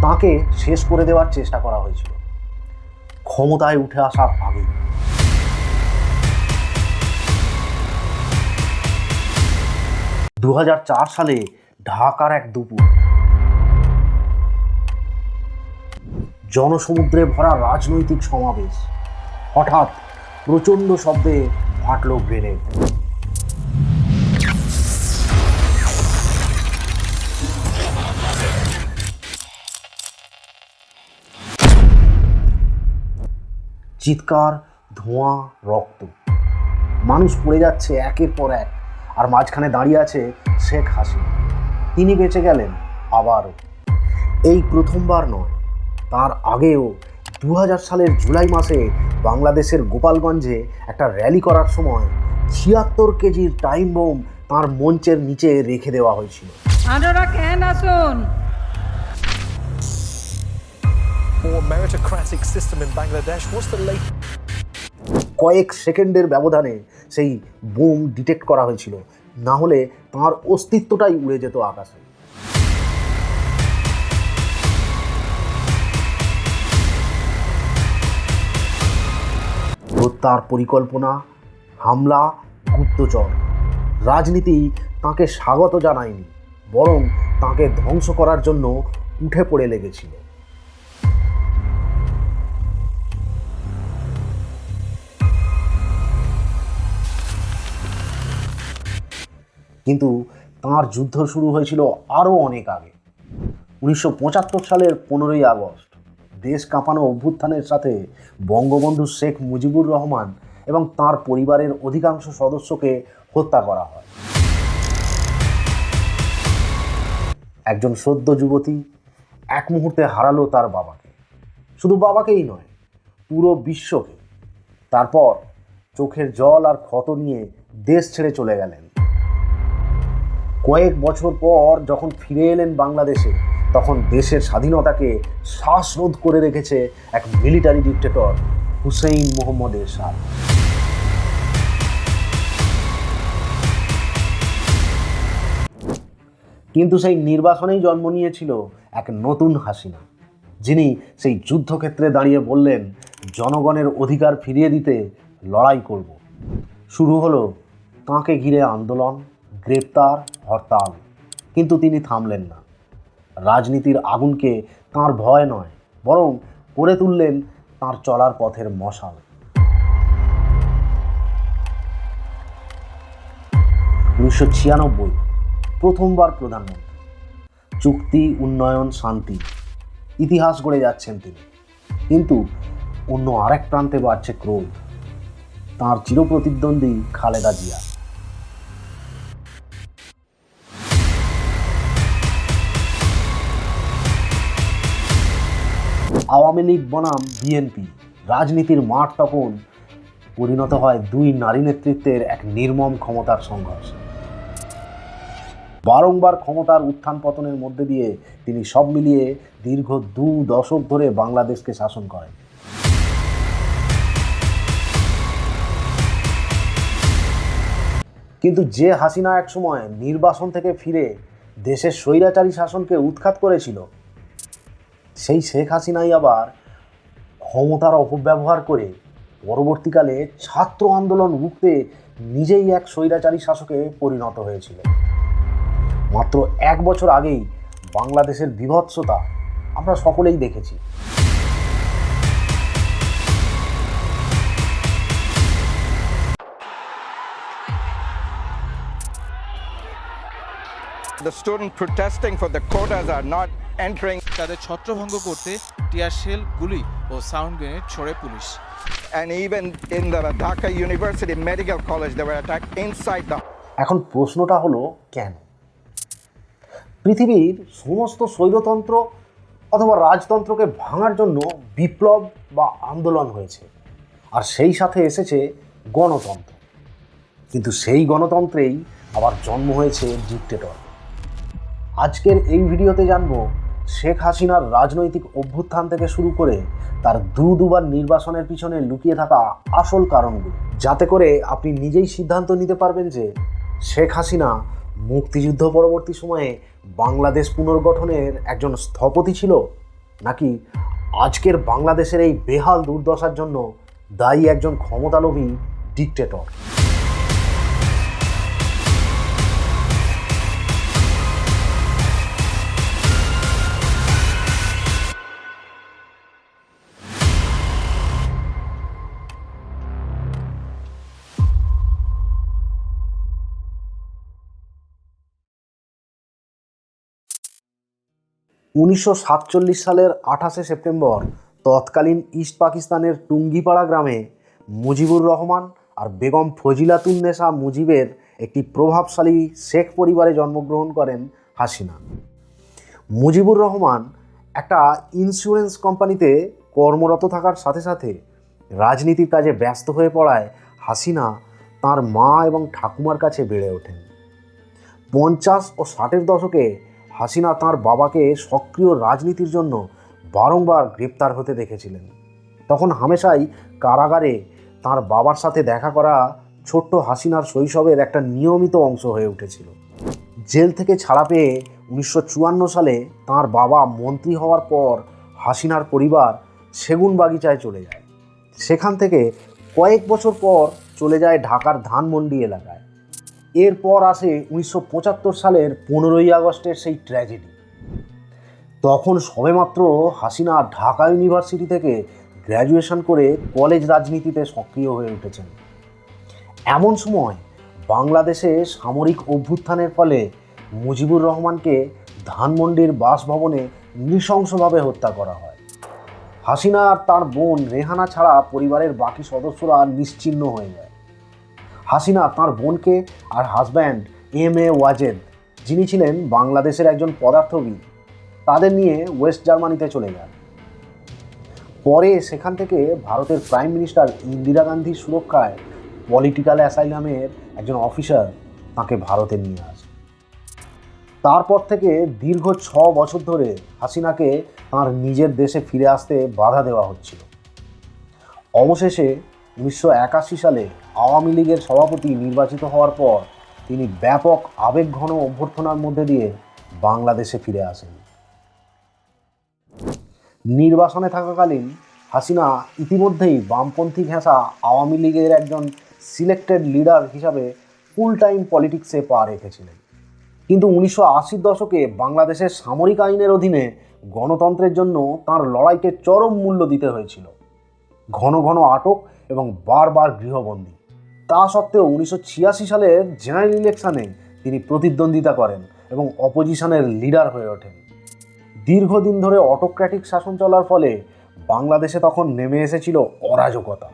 তাকে শেষ করে দেওয়ার চেষ্টা করা হয়েছিল ক্ষমতায় উঠে আসার আগে। দু সালে ঢাকার এক দুপুর, জনসমুদ্রে ভরা রাজনৈতিক সমাবেশ। হঠাৎ প্রচণ্ড শব্দে ফাটল গ্রেনেড। চিৎকার, ধোঁয়া, রক্ত। মানুষ পড়ে যাচ্ছে একের পর এক, আর মাঝখানে দাঁড়িয়ে আছে শেখ হাসিনা। তিনি বেঁচে গেলেন আবারও। এই প্রথমবার নয়, তার আগেও 2000 সালের জুলাই মাসে বাংলাদেশের গোপালগঞ্জে একটা র্যালি করার সময় 76 কেজির টাইম বোম তার মঞ্চের নিচে রেখে দেওয়া হয়েছিল। আপনারা কেন আসুন? কয়েক সেকেন্ডের ব্যবধানে সেই বোম ডিটেক্ট করা হয়েছিল, না হলে তাঁর অস্তিত্বটাই উড়ে যেত আকাশে। হত্যার পরিকল্পনা, হামলা, গুপ্তচর। রাজনীতি তাঁকে স্বাগত জানায়নি, বরং তাঁকে ধ্বংস করার জন্য উঠে পড়ে লেগেছিল। কিন্তু তাঁর যুদ্ধ শুরু হয়েছিল আরও অনেক আগে। 1975 সালের 15ই আগস্ট দেশ কাঁপানো অভ্যুত্থানের সাথে বঙ্গবন্ধু শেখ মুজিবুর রহমান এবং তাঁর পরিবারের অধিকাংশ সদস্যকে হত্যা করা হয়। একজন সদ্য যুবতী এক মুহূর্তে হারালো তার বাবাকে। শুধু বাবাকেই নয়, পুরো বিশ্বকে। তারপর চোখের জল আর ক্ষত নিয়ে দেশ ছেড়ে চলে গেলেন। কয়েক বছর পর যখন ফিরে এলেন বাংলাদেশে, তখন দেশের স্বাধীনতাকে শ্বাসরোধ করে রেখেছে এক মিলিটারি ডিক্টেটর, হুসেইন মোহাম্মদ এরশাদ। কিন্তু সেই নির্বাসনেই জন্ম নিয়েছিল এক নতুন হাসিনা, যিনি সেই যুদ্ধক্ষেত্রে দাঁড়িয়ে বললেন, জনগণের অধিকার ফিরিয়ে দিতে লড়াই করব। শুরু হলো তাঁকে ঘিরে আন্দোলন, গ্রেপ্তার, হরতাল। কিন্তু তিনি থামলেন না। রাজনীতির আগুনকে তাঁর ভয় নয়, বরং করে তুললেন তাঁর চলার পথের মশাল। 1996 প্রথমবার প্রধানমন্ত্রী। চুক্তি, উন্নয়ন, শান্তি, ইতিহাস গড়ে যাচ্ছেন তিনি। কিন্তু অন্য আরেক প্রান্তে বাড়ছে ক্রোধ। তাঁর চিরপ্রতিদ্বন্দ্বী খালেদা জিয়া। আওয়ামী লীগ বনাম বিএনপি, রাজনীতির মাঠ তখন পরিণত হয় দুই নারী নেতৃত্বের এক নির্মম ক্ষমতার সংঘর্ষ। বারংবার ক্ষমতার উত্থান পতনের মধ্যে দিয়ে তিনি সব মিলিয়ে দীর্ঘ 2 দশক ধরে বাংলাদেশকে শাসন করেন। কিন্তু যে হাসিনা একসময় নির্বাসন থেকে ফিরে দেশের স্বৈরাচারী শাসনকে উৎখাত করেছিল, সেই শেখ হাসিনাই আবার ক্ষমতার অপব্যবহার করে পরবর্তীকালে ছাত্র আন্দোলন রুখতে নিজেই এক স্বৈরাচারী শাসকে পরিণত হয়েছিল। মাত্র 1 বছর আগেই বাংলাদেশের বীভৎসতা আমরা সকলেই দেখেছি। The students protesting for the quotas are not entering. তাদের ছত্রভঙ্গ করতে টিয়ার শেল, গুলি ও সাউন্ড গ্রেনেড ছোড়ে police. And even in the Dhaka University Medical College, they were attacked inside the. এখন প্রশ্নটা হলো, কেন? পৃথিবীর সমস্ত স্বৈরতন্ত্র অথবা রাজতন্ত্রকে ভাঙার জন্য বিপ্লব বা আন্দোলন হয়েছে, আর সেই সাথে এসেছে গণতন্ত্র। কিন্তু সেই গণতন্ত্রেই আবার জন্ম হয়েছে ডিক্টেটর। আজকের এই ভিডিওতে জানবো শেখ হাসিনার রাজনৈতিক অভ্যুত্থান থেকে শুরু করে তার দুবার নির্বাসনের পিছনে লুকিয়ে থাকা আসল কারণগুলো, যাতে করে আপনি নিজেই সিদ্ধান্ত নিতে পারবেন যে শেখ হাসিনা মুক্তিযুদ্ধ পরবর্তী সময়ে বাংলাদেশ পুনর্গঠনের একজন স্থপতি ছিল, নাকি আজকের বাংলাদেশের এই বেহাল দুর্দশার জন্য দায়ী একজন ক্ষমতালোভী ডিকটেটর? 1947 সালের 28শে সেপ্টেম্বর তৎকালীন ইস্ট পাকিস্তানের টুঙ্গিপাড়া গ্রামে মুজিবুর রহমান আর বেগম ফজিলাতুন্নেসা মুজিবের একটি প্রভাবশালী শেখ পরিবারে জন্মগ্রহণ করেন হাসিনা। মুজিবুর রহমান একটা ইন্স্যুরেন্স কোম্পানিতে কর্মরত থাকার সাথে সাথে রাজনীতির কাজে ব্যস্ত হয়ে পড়ায় হাসিনা তার মা এবং ঠাকুমার কাছে বেড়ে ওঠেন। 50 ও 60-এর দশকে হাসিনা তাঁর বাবাকে সক্রিয় রাজনীতির জন্য বারংবার গ্রেপ্তার হতে দেখেছিলেন। তখন হামেশাই কারাগারে তাঁর বাবার সাথে দেখা করা ছোট্ট হাসিনার শৈশবের একটা নিয়মিত অংশ হয়ে উঠেছিল। জেল থেকে ছাড়া পেয়ে 1954 সালে তাঁর বাবা মন্ত্রী হওয়ার পর হাসিনার পরিবার সেগুনবাগিচায় চলে যায়। সেখান থেকে কয়েক বছর পর চলে যায় ঢাকার ধানমন্ডি এলাকায়। এরপর আসে 1975 সালের 15ই আগস্টের সেই ট্র্যাজেডি। তখন সবেমাত্র হাসিনা ঢাকা ইউনিভার্সিটি থেকে গ্র্যাজুয়েশন করে কলেজ রাজনীতিতে সক্রিয় হয়ে উঠেছেন। এমন সময় বাংলাদেশে সামরিক অভ্যুত্থানের ফলে মুজিবুর রহমানকে ধানমন্ডির বাসভবনে নৃশংসভাবে হত্যা করা হয়। হাসিনা আর তার বোন রেহানা ছাড়া পরিবারের বাকি সদস্যরা নিশ্চিহ্ন হয়ে যায়। হাসিনা তাঁর বোনকে আর হাজব্যান্ড MA ওয়াজেদ, যিনি ছিলেন বাংলাদেশের একজন পদার্থবিদ, তাদের নিয়ে ওয়েস্ট জার্মানিতে চলে যান। পরে সেখান থেকে ভারতের প্রাইম মিনিস্টার ইন্দিরা গান্ধীর সুরক্ষায় পলিটিক্যাল অ্যাসাইলামের একজন অফিসার তাকে ভারতে নিয়ে আসে। তারপর থেকে দীর্ঘ 6 বছর ধরে হাসিনাকে তাঁর নিজের দেশে ফিরে আসতে বাধা দেওয়া হচ্ছিল। অবশেষে 1981 সালে আওয়ামী লীগের সভাপতি নির্বাচিত হওয়ার পর তিনি ব্যাপক আবেগঘন অভ্যর্থনার মধ্যে দিয়ে বাংলাদেশে ফিরে আসেন। নির্বাসনে থাকাকালীন হাসিনা ইতিমধ্যেই বামপন্থী ঘেঁষা আওয়ামী লীগের একজন সিলেক্টেড লিডার হিসাবে ফুল টাইম পলিটিক্সে পা রেখেছিলেন। কিন্তু 1980-র দশকে বাংলাদেশের সামরিক আইনের অধীনে গণতন্ত্রের জন্য তাঁর লড়াইকে চরম মূল্য দিতে হয়েছিল। ঘন ঘন আটক এবং বারবার গৃহবন্দী। তা সত্ত্বেও 1986 সালের জেনারেল ইলেকশনে তিনি প্রতিদ্বন্দ্বিতা করেন এবং অপোজিশনের লিডার হয়ে ওঠেন। দীর্ঘদিন ধরে অটোক্র্যাটিক শাসন চলার ফলে বাংলাদেশে তখন নেমে এসেছিল অরাজকতা।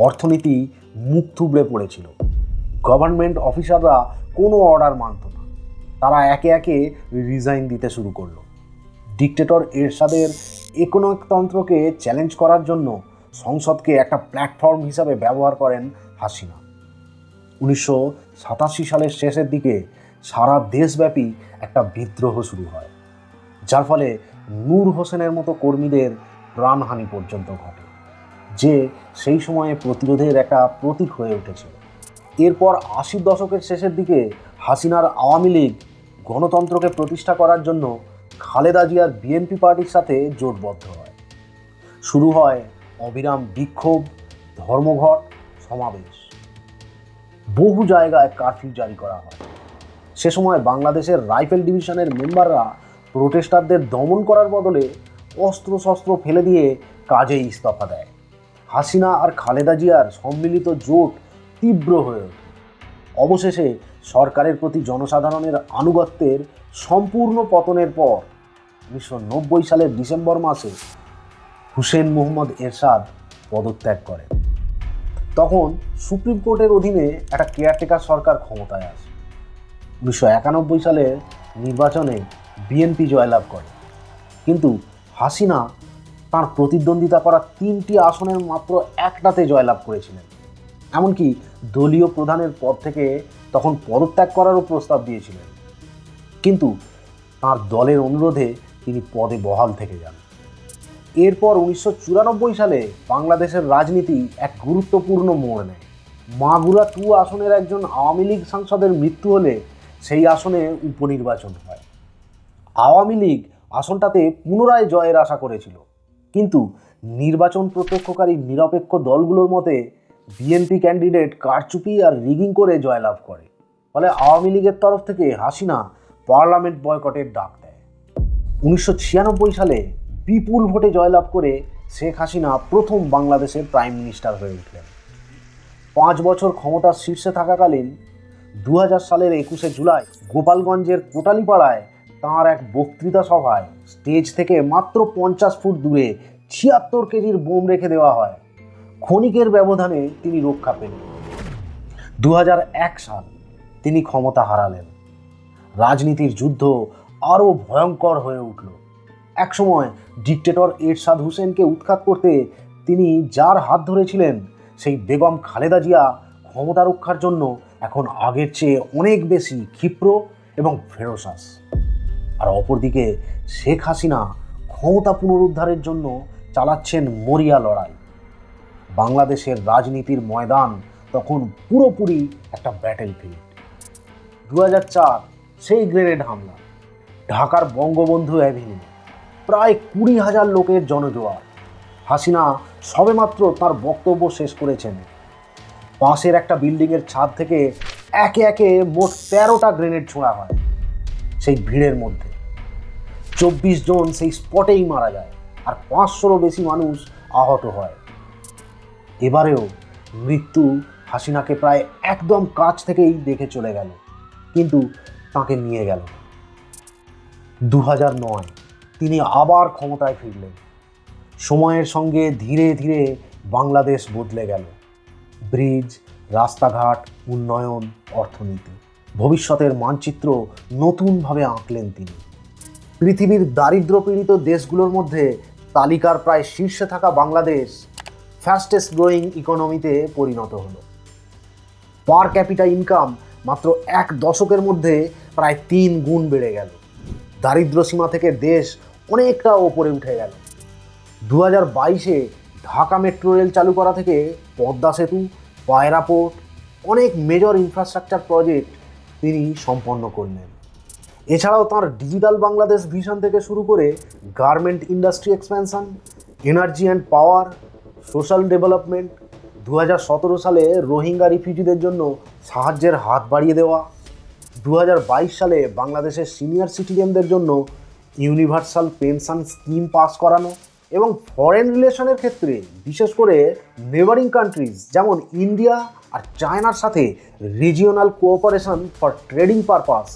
অর্থনীতি মুখ থুবড়ে পড়েছিল। গভর্নমেন্ট অফিসাররা কোনো অর্ডার মানত না। তারা একে একে রিজাইন দিতে শুরু করলো। ডিকটেটর এরশাদের একনায়কতন্ত্রকে চ্যালেঞ্জ করার জন্য সংসদকে একটা প্ল্যাটফর্ম হিসাবে ব্যবহার করেন হাসিনা। 1987 সালের শেষের দিকে সারা দেশব্যাপী একটা বিদ্রোহ শুরু হয়, যার ফলে নূর হোসেনের মতো কর্মীদের প্রাণহানি পর্যন্ত ঘটে, যে সেই সময়ে প্রতিরোধের একটা প্রতীক হয়ে উঠেছিল। এরপর 80-র দশকের শেষের দিকে হাসিনার আওয়ামী লীগ গণতন্ত্রকে প্রতিষ্ঠা করার জন্য খালেদা জিয়ার বিএনপি পার্টির সাথে জোটবদ্ধ হয়। শুরু হয় অবিরাম বিক্ষোভ, ধর্মঘট, সমাবেশ। বহু জায়গায় কারফিউ জারি করা হয়। সে সময় বাংলাদেশের রাইফেল ডিভিশনের মেম্বাররা প্রোটেস্টারদের দমন করার বদলে অস্ত্রশস্ত্র ফেলে দিয়ে কাজে ইস্তফা দেয়। হাসিনা আর খালেদা জিয়ার সম্মিলিত জোট তীব্র হয়ে ওঠে। অবশেষে সরকারের প্রতি জনসাধারণের আনুগত্যের সম্পূর্ণ পতনের পর 1990 সালের ডিসেম্বর মাসে হুসেন মোহাম্মদ এরশাদ পদত্যাগ করেন। তখন সুপ্রিম কোর্টের অধীনে একটা কেয়ারটেকার সরকার ক্ষমতায় আসে। 1991 সালের নির্বাচনে বিএনপি জয়লাভ করে, কিন্তু হাসিনা তার প্রতিদ্বন্দ্বিতা করা 3টি আসনের মাত্র একটাতে জয়লাভ করেছিলেন। এমনকি দলীয় প্রধানের পদ থেকে তখন পদত্যাগ করারও প্রস্তাব দিয়েছিলেন, কিন্তু তার দলের অনুরোধে তিনি পদে বহাল থেকে যান। এরপর 1994 সালে বাংলাদেশের রাজনীতি এক গুরুত্বপূর্ণ মোড় নেয়। মাগুরা 2 আসনের একজন আওয়ামী লীগ সাংসদের মৃত্যু হলে সেই আসনে উপনির্বাচন হয়। আওয়ামী লীগ আসনটাতে পুনরায় জয়ের আশা করেছিল, কিন্তু নির্বাচন প্রত্যক্ষকারী নিরপেক্ষ দলগুলোর মতে বিএনপি ক্যান্ডিডেট কারচুপি আর রিগিং করে জয়লাভ করে। ফলে আওয়ামী লীগের তরফ থেকে হাসিনা পার্লামেন্ট বয়কটের ডাক দেয়। 1996 সালে বিপুল ভোটে জয়লাভ করে শেখ হাসিনা প্রথম বাংলাদেশের প্রাইম মিনিস্টার হয়ে উঠলেন। 5 বছর ক্ষমতার শীর্ষে থাকাকালীন 2000 সালের 21শে জুলাই গোপালগঞ্জের কোটালীপাড়ায় তাঁর এক বক্তৃতা সভায় স্টেজ থেকে মাত্র 50 ফুট দূরে 76 কেজির বোম রেখে দেওয়া হয়। ক্ষণিকের ব্যবধানে তিনি রক্ষা পেলেন। 2001 সাল তিনি ক্ষমতা হারালেন। রাজনীতির যুদ্ধ আরও ভয়ঙ্কর হয়ে উঠল। একসময় ডিক্টেটর এরশাদ হোসেনকে উৎখাত করতে তিনি যার হাত ধরেছিলেন, সেই বেগম খালেদা জিয়া ক্ষমতা রক্ষার জন্য এখন আগের চেয়ে অনেক বেশি ক্ষিপ্র এবং ফেরোসাস। আর অপরদিকে শেখ হাসিনা ক্ষমতা পুনরুদ্ধারের জন্য চালাচ্ছেন মরিয়া লড়াই। বাংলাদেশের রাজনীতির ময়দান তখন পুরোপুরি একটা ব্যাটেলফিল্ড। 2004 সেই গ্রেনেড হামলা, ঢাকার বঙ্গবন্ধু অ্যাভিনিউ, প্রায় 20,000 লোকের জনজোয়ার। হাসিনা সবেমাত্র তার বক্তব্য শেষ করেছেন, পাশের একটা বিল্ডিংয়ের ছাদ থেকে একে একে মোট 13টা গ্রেনেড ছোঁড়া হয়। সেই ভিড়ের মধ্যে 24 জন সেই স্পটেই মারা যায়, আর 500রও বেশি মানুষ আহত হয়। এবারেও মৃত্যু হাসিনাকে প্রায় একদম কাছ থেকেই দেখে চলে গেল, কিন্তু তাকে নিয়ে গেল। 2009 তিনি আবার ক্ষমতায় ফিরলেন। সময়ের সঙ্গে ধীরে ধীরে বাংলাদেশ বদলে গেল। ব্রিজ, রাস্তাঘাট, উন্নয়ন, অর্থনীতি, ভবিষ্যতের মানচিত্র নতুনভাবে আঁকলেন তিনি। পৃথিবীর দারিদ্র্যপীড়িত দেশগুলোর মধ্যে তালিকার প্রায় শীর্ষে থাকা বাংলাদেশ ফাস্টেস্ট গ্রোয়িং ইকোনমিতে পরিণত হলো। পার ক্যাপিটা ইনকাম মাত্র 1 দশকের মধ্যে প্রায় 3 গুণ বেড়ে গেল। দারিদ্র্য সীমা থেকে দেশ অনেকটা ওপরে উঠে গেল। 2022-এ ঢাকা মেট্রো রেল চালু করা থেকে পদ্মা সেতু, পায়রা পোর্ট, অনেক মেজর ইনফ্রাস্ট্রাকচার প্রজেক্ট তিনি সম্পন্ন করলেন। এছাড়াও তাঁর ডিজিটাল বাংলাদেশ ভিশন থেকে শুরু করে garment industry expansion, energy and power, social development, 2017 সালে রোহিঙ্গা রিফিউজিদের জন্য সাহায্যের হাত বাড়িয়ে দেওয়া, 2022 সালে বাংলাদেশের সিনিয়র সিটিজেনদের জন্য ইউনিভার্সাল পেনশন স্কিম পাস করানো, এবং ফরেন রিলেশনের ক্ষেত্রে বিশেষ করে নেবারিং কান্ট্রিজ যেমন ইন্ডিয়া আর চায়নার সাথে regional cooperation for trading purpose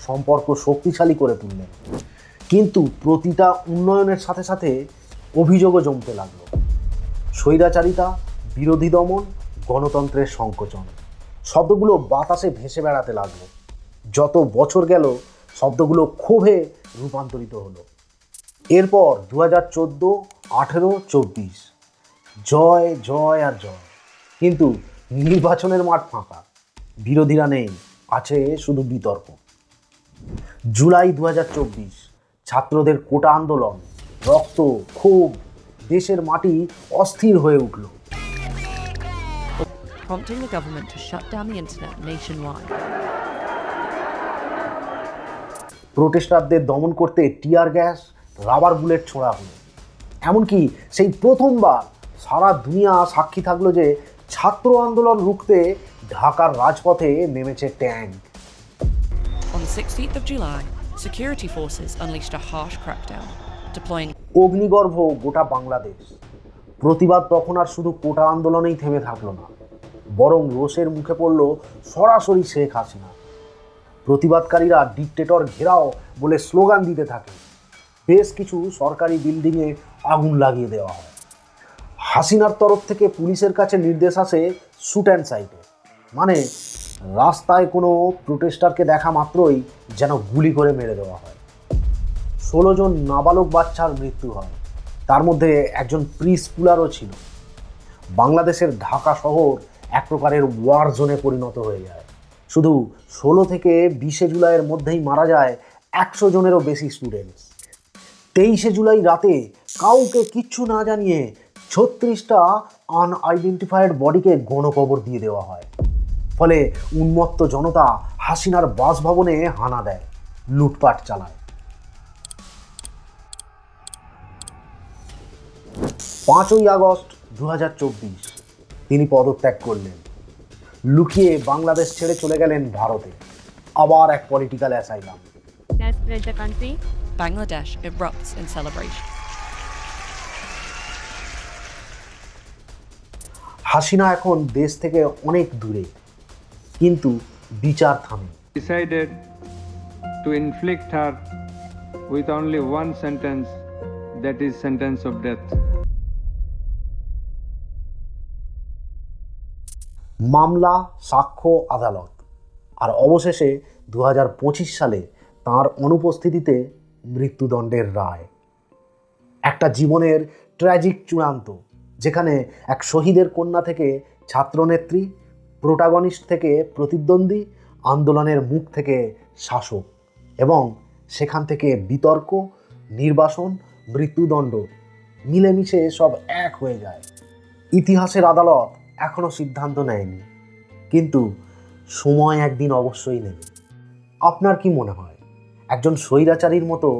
সম্পর্ক শক্তিশালী করে তুললেন। কিন্তু প্রতিটা উন্নয়নের সাথে সাথে অভিযোগও জমতে লাগলো। স্বৈরাচারিতা, বিরোধী দমন, গণতন্ত্রের সংকোচন, শব্দগুলো বাতাসে ভেসে বেড়াতে লাগলো। যত বছর গেল শব্দগুলো ক্ষোভে রূপান্তরিত হলো। এরপর 2014, 18, 24 জয় জয় আর জয়, কিন্তু নির্বাচনের মাঠ ফাঁকা, বিরোধীরা নেই, আছে শুধু বিতর্ক। জুলাই 2024 ছাত্রদের কোটা আন্দোলন, রক্ত, ক্ষোভ, দেশের মাটি অস্থির হয়ে উঠল। Prompting the government to shut down the internet nationwide. প্রোটেস্টারদের দমন করতে টিয়ার গ্যাস, রাবার বুলেট ছোড়া হলো। এমনকি সেই প্রথমবার সারা দুনিয়া সাক্ষী থাকলো যে ছাত্র আন্দোলন রুখতে ঢাকার রাজপথে নেমেছে tank. On the 16th of July, security forces unleashed a harsh crackdown, deploying অগ্নিগর্ভ গোটা বাংলাদেশ। প্রতিবাদ তখন আর শুধু কোটা আন্দোলনেই থেমে থাকলো না, বরং রোষের মুখে পড়ল সরাসরি শেখ হাসিনা। প্রতিবাদকারীরা ডিক্টেটর ঘেরাও বলে স্লোগান দিতে থাকে। বেশ কিছু সরকারি বিল্ডিংয়ে আগুন লাগিয়ে দেওয়া হয়। হাসিনার তরফ থেকে পুলিশের কাছে নির্দেশ আসে শুট অ্যান্ড সাইটে, মানে রাস্তায় কোনো প্রোটেস্টারকে দেখা মাত্রই যেন গুলি করে মেরে দেওয়া হয়। 16 জন নাবালক বাচ্চার মৃত্যু হয়, তার মধ্যে একজন প্রি স্কুলারও ছিল। বাংলাদেশের ঢাকা শহর এক প্রকারের ওয়ার জোনে পরিণত হয়ে যায়। শুধু 16 থেকে 20 জুলাইয়ের মধ্যেই মারা যায় 100 জনেরও বেশি স্টুডেন্টস। 23 জুলাই রাতে কাউকে কিচ্ছু না জানিয়ে 36টা আনআইডেন্টিফাইড বডিকে গণকবর দিয়ে দেওয়া হয়। ফলে উন্মত্ত জনতা হাসিনার বাসভবনে হানা দেয়, লুটপাট চালায়। 5ই আগস্ট 2024 তিনি পদত্যাগ করলেন, লুকিয়ে বাংলাদেশ ছেড়ে চলে গেলেন ভারতে, আবার এক political asylum. Let's spread the country. Bangladesh erupts in celebration. Hasina এখন দেশ থেকে অনেক দূরে, কিন্তু বিচার থামে। Decided to inflict her with only one sentence, that is sentence of death. মামলা, সাক্ষ্য, আদালত, আর অবশেষে 2025 সালে তার অনুপস্থিতিতে মৃত্যুদণ্ডের রায়। একটা জীবনের ট্র্যাজিক চূড়ান্ত, যেখানে এক শহীদের কন্যা থেকে ছাত্রনেত্রী, প্রোটাগনিস্ট থেকে প্রতিদ্বন্দ্বী, আন্দোলনের মুখ থেকে শাসক, এবং সেখান থেকে বিতর্ক, নির্বাসন, মৃত্যুদণ্ড মিলেমিশে সব এক হয়ে যায়। ইতিহাসের আদালত এখনও সিদ্ধান্ত নেয়নি, কিন্তু সময় একদিন অবশ্যই নেবে। আপনার কি মনে হয়, একজন স্বৈরাচারীর মতো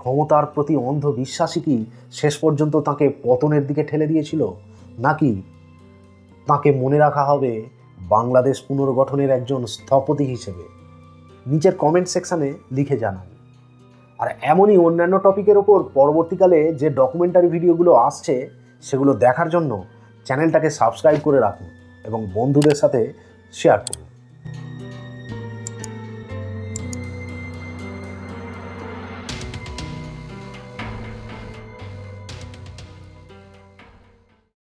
ক্ষমতার প্রতি অন্ধ বিশ্বাসী কি শেষ পর্যন্ত তাকে পতনের দিকে ঠেলে দিয়েছিল, নাকি তাকে মনে রাখা হবে বাংলাদেশ পুনর্গঠনের একজন স্থপতি হিসেবে? নিচের কমেন্ট সেকশানে লিখে জানান। আর এমনই অন্যান্য টপিকের ওপর পরবর্তীকালে যে ডকুমেন্টারি ভিডিওগুলো আসছে সেগুলো দেখার জন্য চ্যানেলটাকে সাবস্ক্রাইব করে রাখুন এবং বন্ধুদের সাথে শেয়ার করুন।